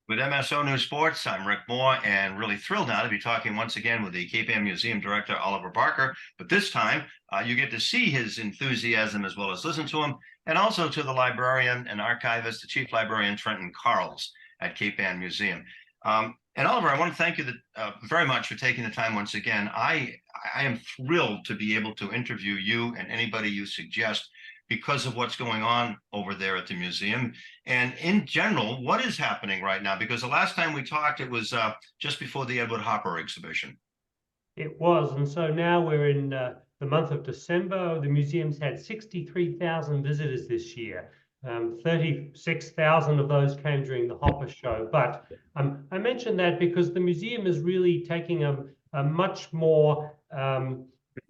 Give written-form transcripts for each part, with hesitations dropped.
With MSO News Sports, I'm Rick Moore, and really thrilled now to be talking once again with the Cape Ann Museum Director, Oliver Barker. But this time, you get to see his enthusiasm as well as listen to him, and also to the librarian and archivist, the Chief Librarian, Trenton Carls at Cape Ann Museum. And Oliver, I want to thank you very much for taking the time once again. I am thrilled to be able to interview you and anybody you suggest because of what's going on over there at the museum. And in general, what is happening right now? Because the last time we talked, it was just before the Edward Hopper exhibition. It was, and so now we're in the month of December. The museum's had 63,000 visitors this year. 36,000 of those came during the Hopper show. But I mentioned that because the museum is really taking a much more,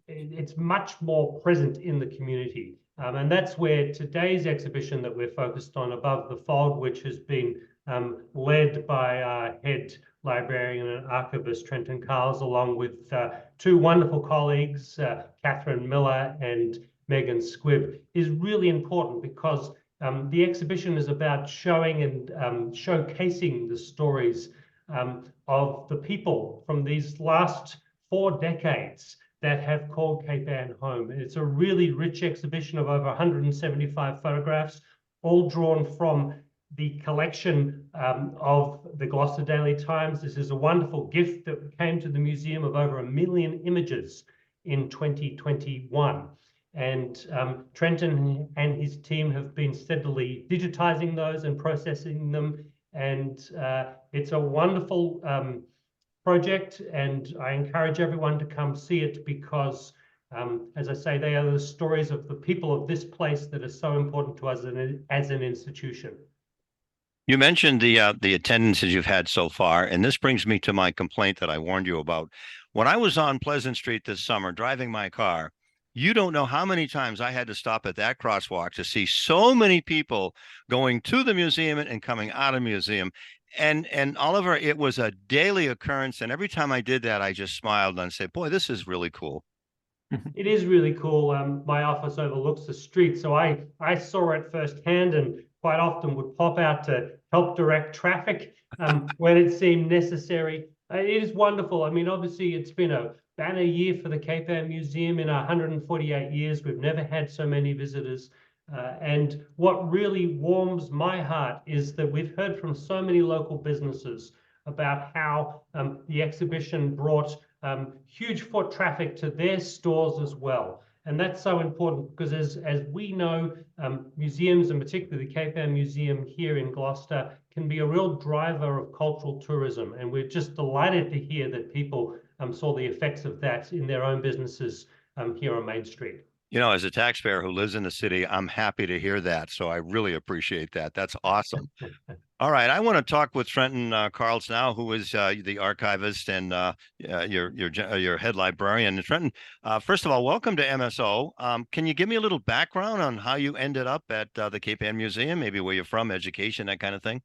it's much more present in the community. And that's where today's exhibition that we're focused on, Above the Fold, which has been led by our head librarian and archivist, Trenton Carls, along with two wonderful colleagues, Catherine Miller and Megan Squibb, is really important because the exhibition is about showing and showcasing the stories of the people from these last 4 decades that have called Cape Ann home. It's a really rich exhibition of over 175 photographs, all drawn from the collection of the Gloucester Daily Times. This is a wonderful gift that came to the museum of over 1 million images in 2021. And Trenton and his team have been steadily digitizing those and processing them. And it's a wonderful project, and I encourage everyone to come see it because, as I say, they are the stories of the people of this place that are so important to us as an institution. You mentioned the attendances you've had so far, and this brings me to my complaint that I warned you about. When I was on Pleasant Street this summer driving my car, you don't know how many times I had to stop at that crosswalk to see so many people going to the museum and coming out of the museum. And Oliver, it was a daily occurrence, and every time I did that, I just smiled and said, "Boy, this is really cool." It is really cool. My office overlooks the street, so I saw it firsthand, and quite often would pop out to help direct traffic when it seemed necessary. It is wonderful. I mean, obviously, it's been a banner year for the Cape Ann Museum. In 148 years, we've never had so many visitors. And what really warms my heart is that we've heard from so many local businesses about how the exhibition brought huge foot traffic to their stores as well. And that's so important because as we know, museums, and particularly the Cape Ann Museum here in Gloucester, can be a real driver of cultural tourism. And we're just delighted to hear that people saw the effects of that in their own businesses here on Main Street. You know, as a taxpayer who lives in the city, I'm happy to hear that. So I really appreciate that. That's awesome. All right, I want to talk with Trenton Carls now, who is the archivist and your head librarian. And Trenton, first of all, welcome to MSO. Can you give me a little background on how you ended up at the Cape Ann Museum, maybe where you're from, education, that kind of thing?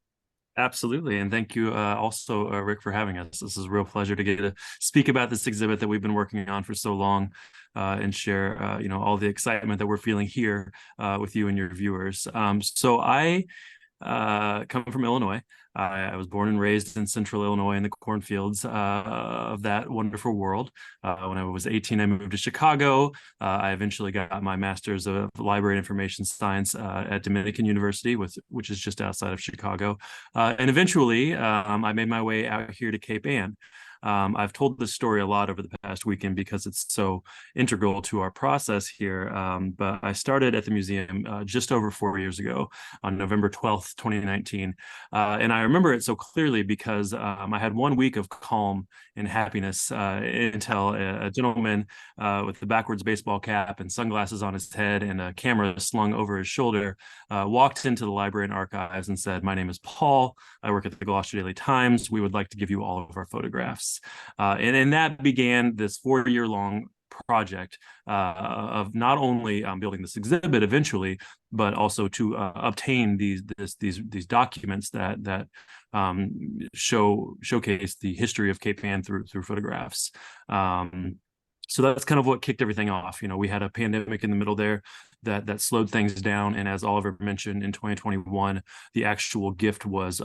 Absolutely. And thank you also, Rick, for having us. This is a real pleasure to get to speak about this exhibit that we've been working on for so long and share, all the excitement that we're feeling here with you and your viewers. So I come from Illinois. I was born and raised in central Illinois in the cornfields of that wonderful world. When I was 18, I moved to Chicago. I eventually got my master's of library information science at Dominican University, which is just outside of Chicago. And eventually, I made my way out here to Cape Ann. I've told this story a lot over the past weekend because it's so integral to our process here. But I started at the museum just over 4 years ago on November 12th, 2019. And I remember it so clearly because I had 1 week of calm and happiness until a gentleman with the backwards baseball cap and sunglasses on his head and a camera slung over his shoulder walked into the library and archives and said, "My name is Paul. I work at the Gloucester Daily Times. We would like to give you all of our photographs." And that began this 4-year-long project of not only building this exhibit eventually, but also to obtain these documents that showcase the history of Cape Ann through photographs. So that's kind of what kicked everything off. We had a pandemic in the middle there that slowed things down. And as Oliver mentioned, in 2021, the actual gift was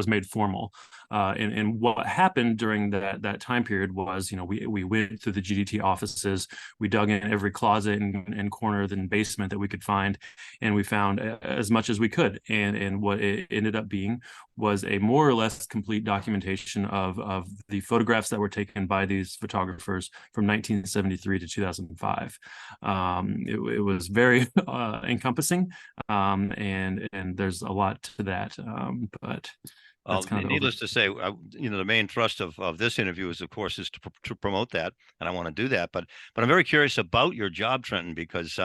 made formal. And what happened during that time period was, we went through the GDT offices, we dug in every closet and corner and basement that we could find, and we found as much as we could. And what it ended up being was a more or less complete documentation of the photographs that were taken by these photographers from 1973 to 2005. It was very encompassing, and there's a lot to that, but well, needless to say, the main thrust of this interview is, of course, to promote that, and I want to do that. But I'm very curious about your job, Trenton, because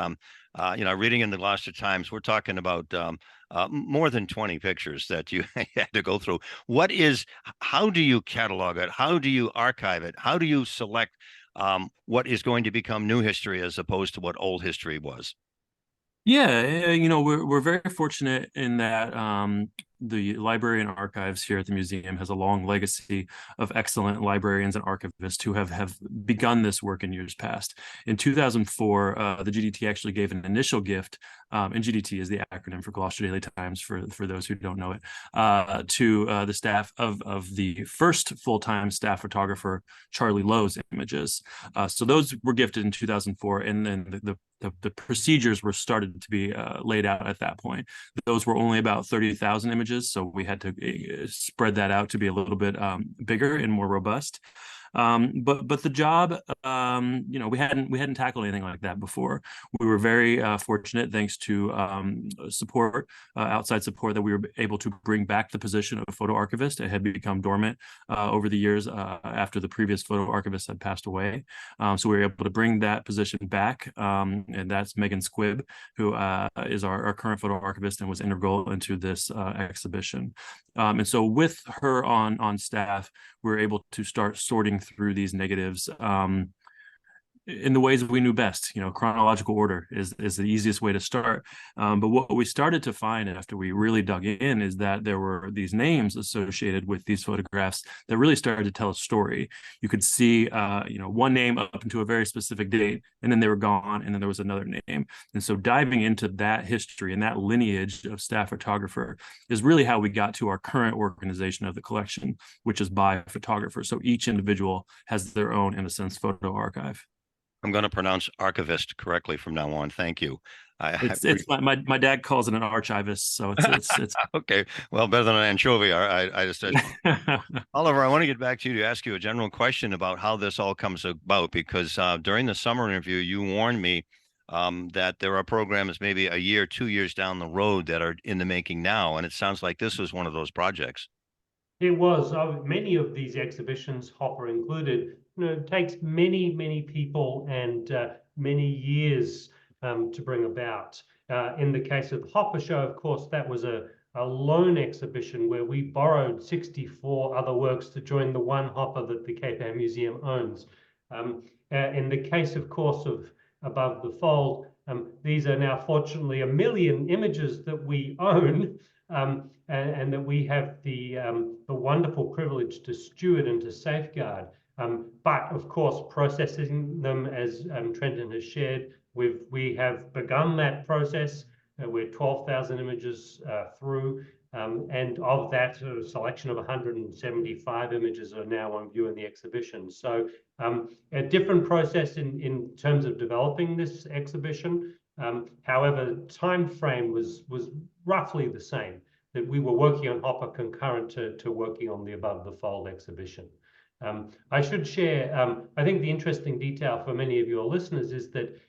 reading in the Gloucester Times, we're talking about more than 20 pictures that you had to go through. How do you catalog it? How do you archive it? How do you select what is going to become new history as opposed to what old history was? Yeah, we're very fortunate in that the Librarian Archives here at the museum has a long legacy of excellent librarians and archivists who have begun this work in years past. In 2004, the GDT actually gave an initial gift, and GDT is the acronym for Gloucester Daily Times for those who don't know it, to the staff of the first full-time staff photographer, Charlie Lowe's images. So those were gifted in 2004, and then the procedures were started to be laid out at that point. Those were only about 30,000 images, so we had to spread that out to be a little bit bigger and more robust. But the job, we hadn't tackled anything like that before. We were very fortunate, thanks to outside support, that we were able to bring back the position of photo archivist. It had become dormant over the years after the previous photo archivist had passed away. So we were able to bring that position back, and that's Megan Squibb, who is our current photo archivist and was integral into this exhibition. And so with her on staff, we were able to start sorting through these negatives in the ways we knew best. Chronological order is the easiest way to start. But what we started to find after we really dug in is that there were these names associated with these photographs that really started to tell a story. You could see, one name up into a very specific date, and then they were gone, and then there was another name. And so diving into that history and that lineage of staff photographer is really how we got to our current organization of the collection, which is by a photographer. So each individual has their own, in a sense, photo archive. I'm going to pronounce archivist correctly from now on. Thank you. It's my dad calls it an archivist, so it's okay. Well, better than an anchovy. I just Oliver, I want to get back to you to ask you a general question about how this all comes about, because during the summer interview, you warned me that there are programs maybe a year, 2 years down the road that are in the making now, and it sounds like this was one of those projects. It was. Many of these exhibitions, Hopper included, takes many people and many years to bring about. In the case of the Hopper Show, of course, that was a loan exhibition where we borrowed 64 other works to join the one Hopper that the Cape Ann Museum owns. In the case, of course, of Above the Fold, these are now fortunately 1 million images that we own, and that we have the wonderful privilege to steward and to safeguard. But of course, processing them, as Trenton has shared, we have begun that process. We're 12,000 images through, and of that, a selection of 175 images are now on view in the exhibition. So a different process in terms of developing this exhibition. However, time frame was roughly the same, that we were working on Hopper concurrent to working on the Above the Fold exhibition. I should share, I think the interesting detail for many of your listeners is that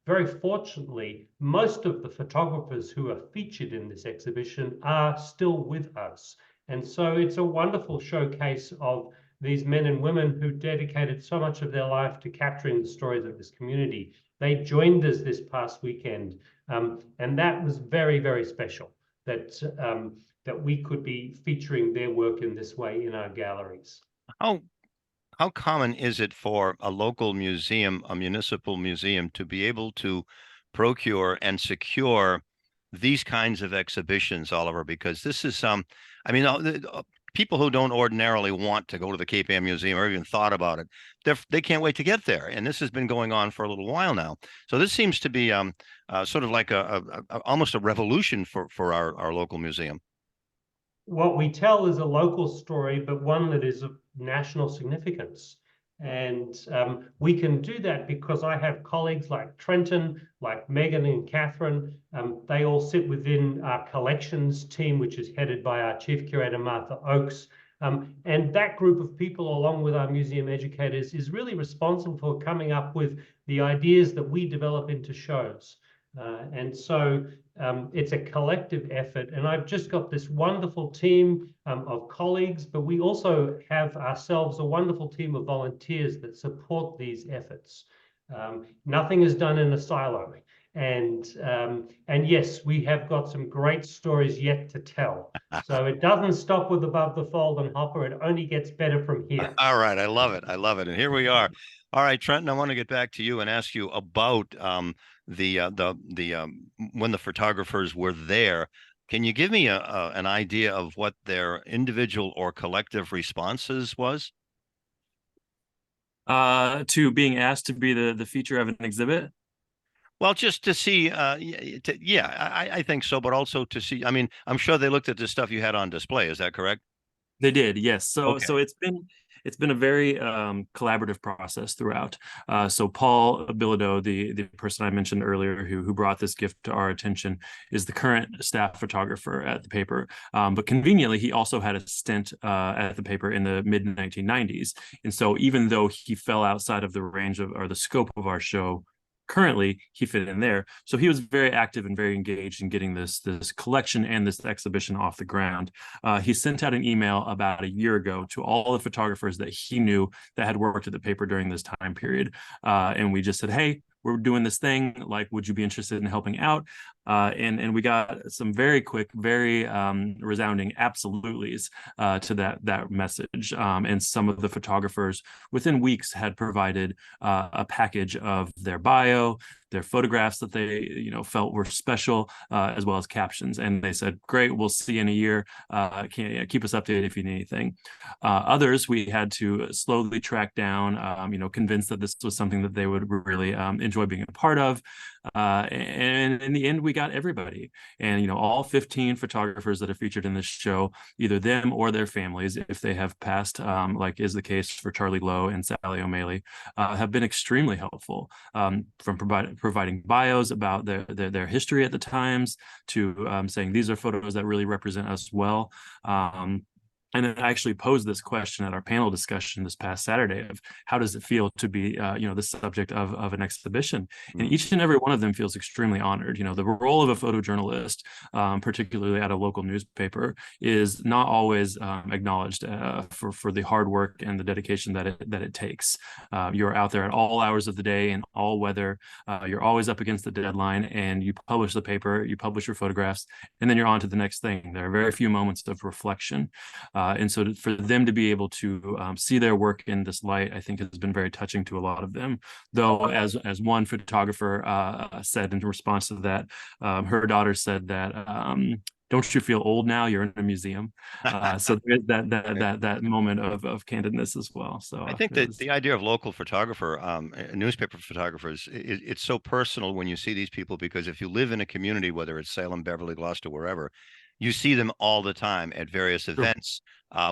very fortunately, most of the photographers who are featured in this exhibition are still with us. And so it's a wonderful showcase of these men and women who dedicated so much of their life to capturing the stories of this community. They joined us this past weekend, and that was very special, that we could be featuring their work in this way in our galleries. How common is it for a local museum, a municipal museum, to be able to procure and secure these kinds of exhibitions, Oliver? Because this is people who don't ordinarily want to go to the Cape Ann Museum or even thought about it, they can't wait to get there. And this has been going on for a little while now. So this seems to be sort of like almost a revolution for our local museum. What we tell is a local story, but one that is of national significance. And we can do that because I have colleagues like Trenton, like Megan and Catherine. They all sit within our collections team, which is headed by our chief curator, Martha Oakes. And that group of people, along with our museum educators, is really responsible for coming up with the ideas that we develop into shows. And so it's a collective effort. And I've just got this wonderful team of colleagues, but we also have ourselves a wonderful team of volunteers that support these efforts. Nothing is done in a silo. And yes, we have got some great stories yet to tell. So it doesn't stop with Above the Fold and Hopper. It only gets better from here. All right. I love it. I love it. And here we are. All right, Trenton, I want to get back to you and ask you about when the photographers were there. Can you give me an idea of what their individual or collective responses was? To being asked to be the feature of an exhibit? Well, just to see, I think so, but also to see, I mean, I'm sure they looked at the stuff you had on display. Is that correct? They did, yes. So Okay. so it's been a very collaborative process throughout. So Paul Bilodeau, the person I mentioned earlier who brought this gift to our attention, is the current staff photographer at the paper. But conveniently, he also had a stint at the paper in the mid 1990s. And so even though he fell outside of the range of or the scope of our show, currently he fit in there. So he was very active and very engaged in getting this collection and this exhibition off the ground. He sent out an email about a year ago to all the photographers that he knew that had worked at the paper during this time period. And we just said, hey, we're doing this thing. Like, would you be interested in helping out? And we got some very quick, very resounding absolutelys to that message. And some of the photographers within weeks had provided a package of their bio, their photographs that they felt were special, as well as captions. And they said, great, we'll see you in a year. Keep us updated if you need anything. Others we had to slowly track down, convince that this was something that they would really enjoy being a part of. And in the end, we got everybody. And, all 15 photographers that are featured in this show, either them or their families, if they have passed, like is the case for Charlie Lowe and Sally O'Malley, have been extremely helpful, from providing bios about their history at the Times to saying these are photos that really represent us well. And then I actually posed this question at our panel discussion this past Saturday of how does it feel to be, the subject of an exhibition? And each and every one of them feels extremely honored. The role of a photojournalist, particularly at a local newspaper, is not always acknowledged for the hard work and the dedication that it takes. You're out there at all hours of the day in all weather. You're always up against the deadline, and you publish the paper, you publish your photographs, and then you're on to the next thing. There are very few moments of reflection. And so for them to be able to see their work in this light, I think has been very touching to a lot of them. Though, as one photographer said in response to that, her daughter said that, don't you feel old now? You're in a museum. So there's that moment of candidness as well. So I think that the idea of local photographer, newspaper photographers, it's so personal when you see these people, because if you live in a community, whether it's Salem, Beverly, Gloucester, wherever, you see them all the time at various events,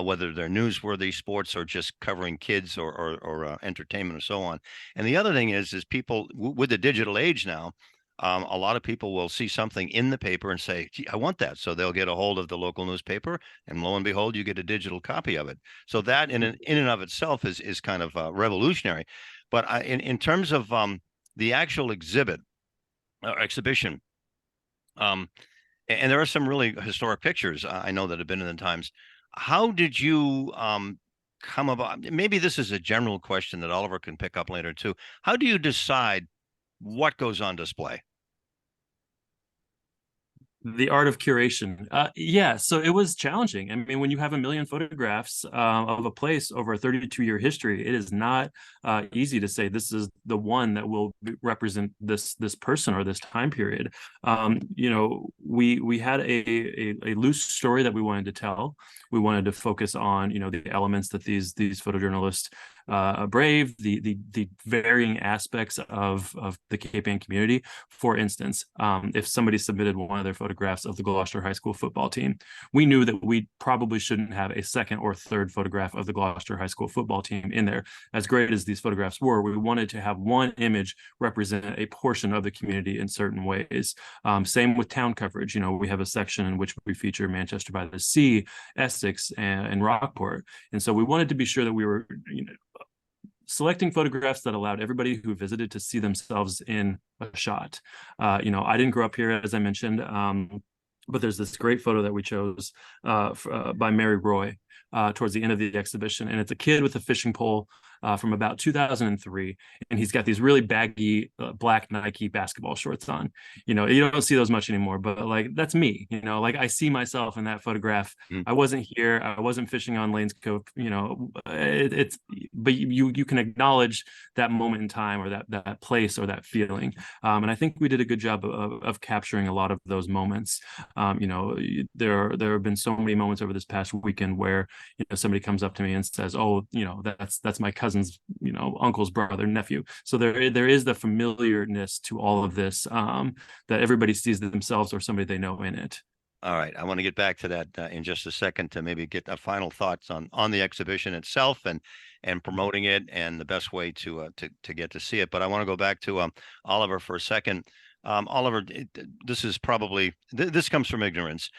whether they're newsworthy, sports, or just covering kids or entertainment and so on. And the other thing is people with the digital age now, a lot of people will see something in the paper and say, gee, I want that. So they'll get a hold of the local newspaper, and lo and behold, you get a digital copy of it. So that in and of itself is kind of revolutionary. But in terms of the actual exhibit or exhibition, and there are some really historic pictures I know that have been in the Times. How did you come about? Maybe this is a general question that Oliver can pick up later too. How do you decide what goes on display? The art of curation. Yeah, so it was challenging. I mean, when you have a million photographs of a place over a 32-year history, it is not easy to say this is the one that will represent this person or this time period. You know, we had a loose story that we wanted to tell. We wanted to focus on, you know, the elements that these photojournalists brave, the varying aspects of the Cape Ann community. For instance, if somebody submitted one of their photographs of the Gloucester High School football team, we knew that we probably shouldn't have a second or third photograph of the Gloucester High School football team in there. As great as these photographs were, we wanted to have one image represent a portion of the community in certain ways. Same with town coverage. You know, we have a section in which we feature Manchester by the Sea, Essex, and Rockport. And so we wanted to be sure that we were, you know, selecting photographs that allowed everybody who visited to see themselves in a shot. You know, I didn't grow up here, as I mentioned, but there's this great photo that we chose by Mary Roy towards the end of the exhibition. And it's a kid with a fishing pole from about 2003. And he's got these really baggy black Nike basketball shorts on. You know, you don't see those much anymore, but like, that's me, you know, like I see myself in that photograph. I wasn't here. I wasn't fishing on Lane's Cove, you know, but you can acknowledge that moment in time or that place or that feeling. And I think we did a good job of capturing a lot of those moments. You know, there have been so many moments over this past weekend where, you know, somebody comes up to me and says, oh, you know, that's my cousin's, you know, uncle's brother, nephew. So there is the familiarness to all of this, that everybody sees themselves or somebody they know in it. All right, I want to get back to that in just a second to maybe get final thoughts on the exhibition itself and promoting it and the best way to get to see it. But I want to go back to Oliver for a second. Oliver, this is probably this comes from ignorance.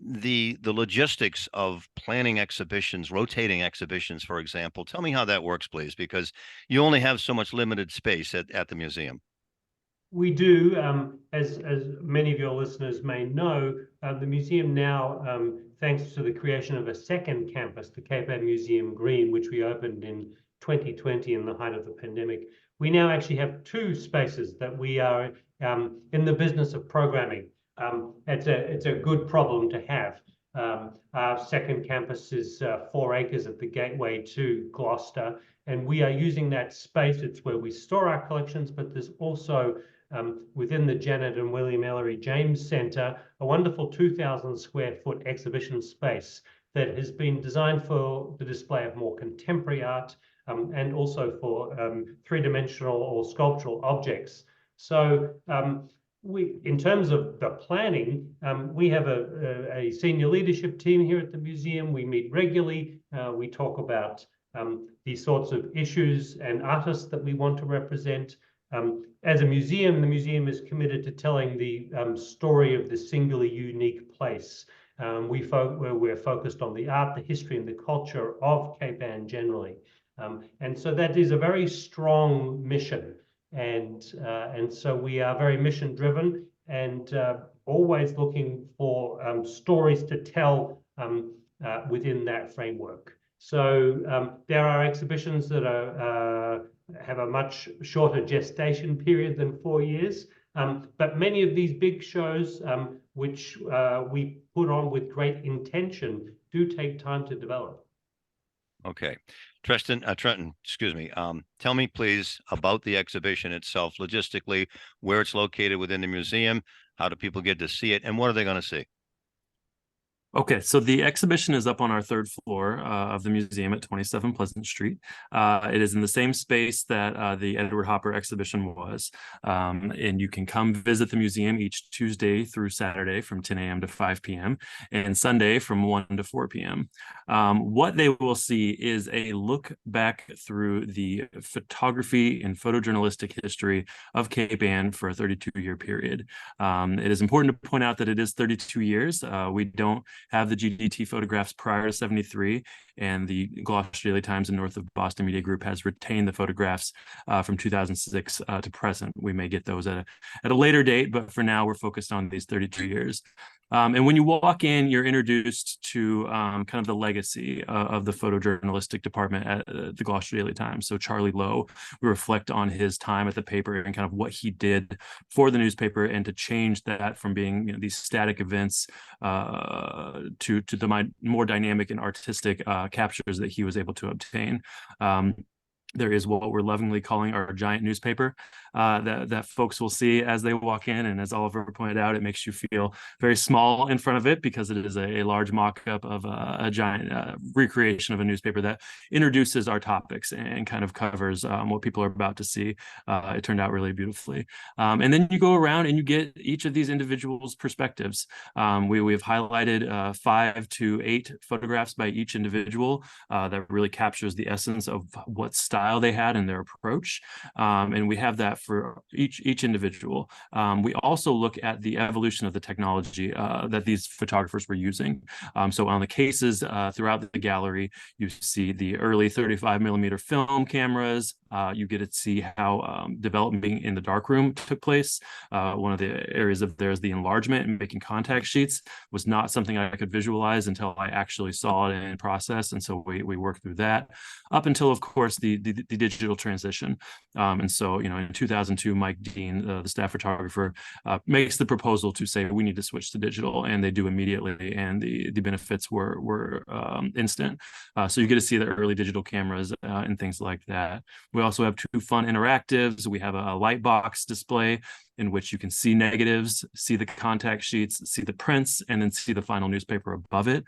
The logistics of planning exhibitions, rotating exhibitions, for example. Tell me how that works, please, because you only have so much limited space at the museum. We do, as many of your listeners may know, the museum now, thanks to the creation of a second campus, the Cape Ann Museum Green, which we opened in 2020 in the height of the pandemic, we now actually have two spaces that we are in the business of programming. It's a good problem to have. Our second campus is 4 acres at the gateway to Gloucester, and we are using that space. It's where we store our collections, but there's also within the Janet and William Ellery James Centre, a wonderful 2,000 square foot exhibition space that has been designed for the display of more contemporary art and also for three-dimensional or sculptural objects. So in terms of the planning, we have a senior leadership team here at the museum. We meet regularly. We talk about these sorts of issues and artists that we want to represent. As a museum, the museum is committed to telling the story of this singularly unique place. We're focused on the art, the history, and the culture of Cape Ann generally. And so that is a very strong mission. And so we are very mission driven and always looking for stories to tell within that framework. So there are exhibitions that have a much shorter gestation period than 4 years, but many of these big shows, which we put on with great intention, do take time to develop. Okay. Trenton, excuse me. Tell me, please, about the exhibition itself, logistically, where it's located within the museum, how do people get to see it, and what are they going to see? Okay, so the exhibition is up on our third floor of the museum at 27 Pleasant Street. It is in the same space that the Edward Hopper exhibition was. And you can come visit the museum each Tuesday through Saturday from 10 a.m. to 5 p.m. and Sunday from 1 to 4 p.m. What they will see is a look back through the photography and photojournalistic history of Cape Ann for a 32-year period. It is important to point out that it is 32 years. We don't have the GDT photographs prior to 73, and the Gloucester Daily Times and North of Boston Media Group has retained the photographs from 2006 to present. We may get those at a later date, but for now we're focused on these 32 years. And when you walk in, you're introduced to kind of the legacy of the photojournalistic department at the Gloucester Daily Times. So Charlie Lowe, we reflect on his time at the paper and kind of what he did for the newspaper, and to change that from being, you know, these static events to the more dynamic and artistic captures that he was able to obtain. There is what we're lovingly calling our giant newspaper that folks will see as they walk in. And as Oliver pointed out, it makes you feel very small in front of it, because it is a large mock-up of a giant recreation of a newspaper that introduces our topics and kind of covers what people are about to see. It turned out really beautifully. And then you go around and you get each of these individuals' perspectives. We have highlighted 5 to 8 photographs by each individual that really captures the essence of what style they had in their approach, and we have that for each individual. We also look at the evolution of the technology that these photographers were using. So on the cases throughout the gallery, you see the early 35mm film cameras. You get to see how development in the darkroom took place. One of the areas of there is the enlargement and making contact sheets was not something I could visualize until I actually saw it in process, and so we worked through that up until, of course, the digital transition. And so, you know, in 2002, Mike Dean, the staff photographer, makes the proposal to say we need to switch to digital, and they do immediately, and the benefits were instant. So you get to see the early digital cameras and things like that. We also have 2 fun interactives. We have a light box display in which you can see negatives, see the contact sheets, see the prints, and then see the final newspaper above it,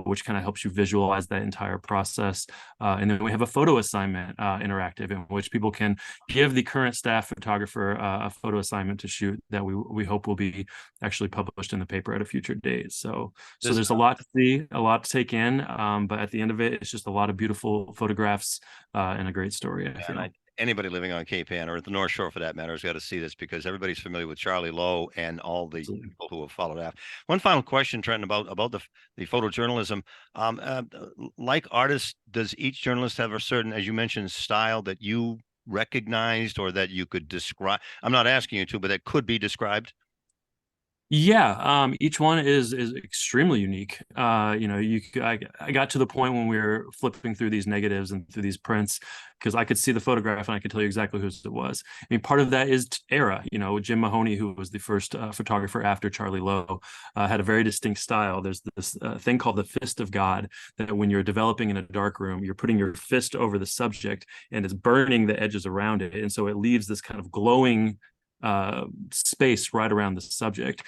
which kind of helps you visualize that entire process. And then we have a photo assignment interactive, in which people can give the current staff photographer a photo assignment to shoot that we hope will be actually published in the paper at a future date. So there's a lot to see, a lot to take in, but at the end of it, it's just a lot of beautiful photographs and a great story, I feel. Anybody living on Cape Ann, or at the North Shore for that matter, has got to see this, because everybody's familiar with Charlie Lowe and all the people who have followed after. One final question, Trenton, about the photojournalism. Like artists, does each journalist have a certain, as you mentioned, style that you recognized or that you could describe? I'm not asking you to, but that could be described. Yeah, each one is extremely unique. You know, I got to the point when we were flipping through these negatives and through these prints, because I could see the photograph and I could tell you exactly whose it was. I mean, part of that is era. You know, Jim Mahoney, who was the first photographer after Charlie Lowe, had a very distinct style. There's this thing called the fist of God, that when you're developing in a dark room, you're putting your fist over the subject and it's burning the edges around it, and so it leaves this kind of glowing space right around the subject.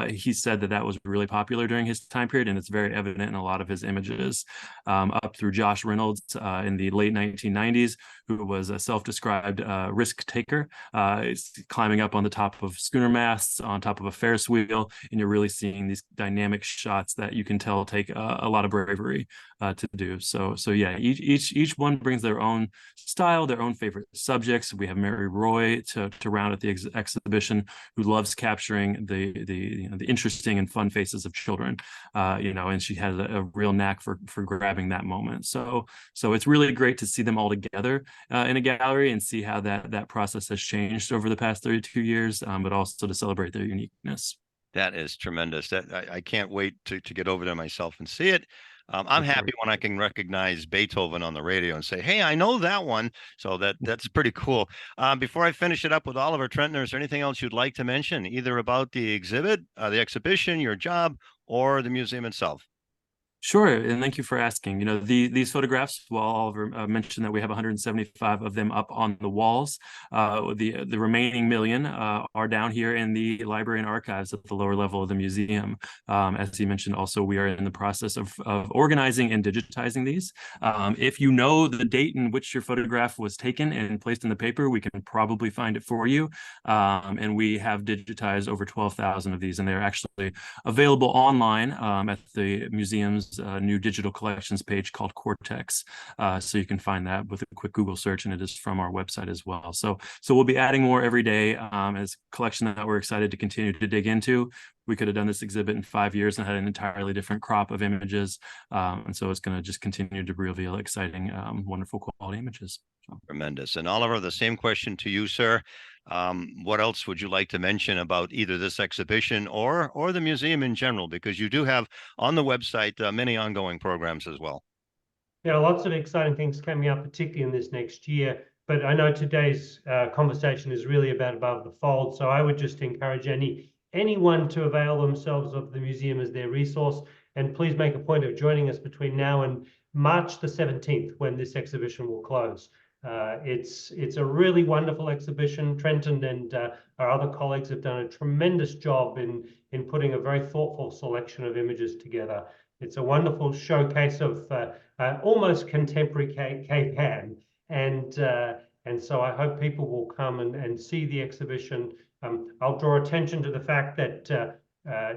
He said that was really popular during his time period, and it's very evident in a lot of his images, up through Josh Reynolds in the late 1990s, who was a self-described risk taker, climbing up on the top of schooner masts, on top of a Ferris wheel, and you're really seeing these dynamic shots that you can tell take a lot of bravery to do. So yeah, each one brings their own style, their own favorite subjects. We have Mary Roy to round at the exhibition, who loves capturing the interesting and fun faces of children, you know, and she has a real knack for grabbing that moment. So it's really great to see them all together in a gallery and see how that process has changed over the past 32 years, but also to celebrate their uniqueness. That is tremendous. That I can't wait to get over there myself and see it. I'm happy when I can recognize Beethoven on the radio and say, "Hey, I know that one." So that's pretty cool. Before I finish it up with Oliver, Trenton, is there anything else you'd like to mention, either about the exhibit, the exhibition, your job, or the museum itself? Sure, and thank you for asking. You know, these photographs, while Oliver mentioned that we have 175 of them up on the walls, the remaining million are down here in the library and archives at the lower level of the museum. As he mentioned, also, we are in the process of organizing and digitizing these. If you know the date in which your photograph was taken and placed in the paper, we can probably find it for you. And we have digitized over 12,000 of these, and they're actually available online at the museum's new digital collections page called Cortex. So you can find that with a quick Google search, and it is from our website as well. So we'll be adding more every day as a collection that we're excited to continue to dig into. We could have done this exhibit in 5 years and had an entirely different crop of images. And so it's going to just continue to reveal exciting, wonderful quality images. Tremendous. And Oliver, the same question to you, sir. What else would you like to mention about either this exhibition or the museum in general? Because you do have on the website many ongoing programs as well. Yeah, lots of exciting things coming up, particularly in this next year. But I know today's conversation is really about Above the Fold. So I would just encourage anyone to avail themselves of the museum as their resource. And please make a point of joining us between now and March the 17th, when this exhibition will close. It's a really wonderful exhibition. Trenton and our other colleagues have done a tremendous job in putting a very thoughtful selection of images together. It's a wonderful showcase of almost contemporary Cape Ann, and so I hope people will come and see the exhibition. I'll draw attention to the fact that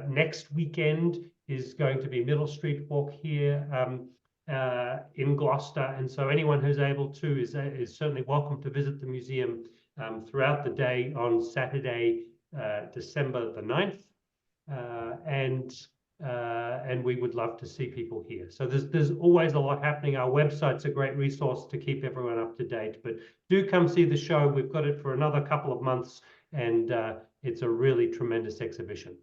next weekend is going to be Middle Street Walk here in Gloucester, and so anyone who's able to is certainly welcome to visit the museum throughout the day on Saturday, December the 9th, and we would love to see people here. So there's always a lot happening. Our website's a great resource to keep everyone up to date, but do come see the show. We've got it for another couple of months, and it's a really tremendous exhibition.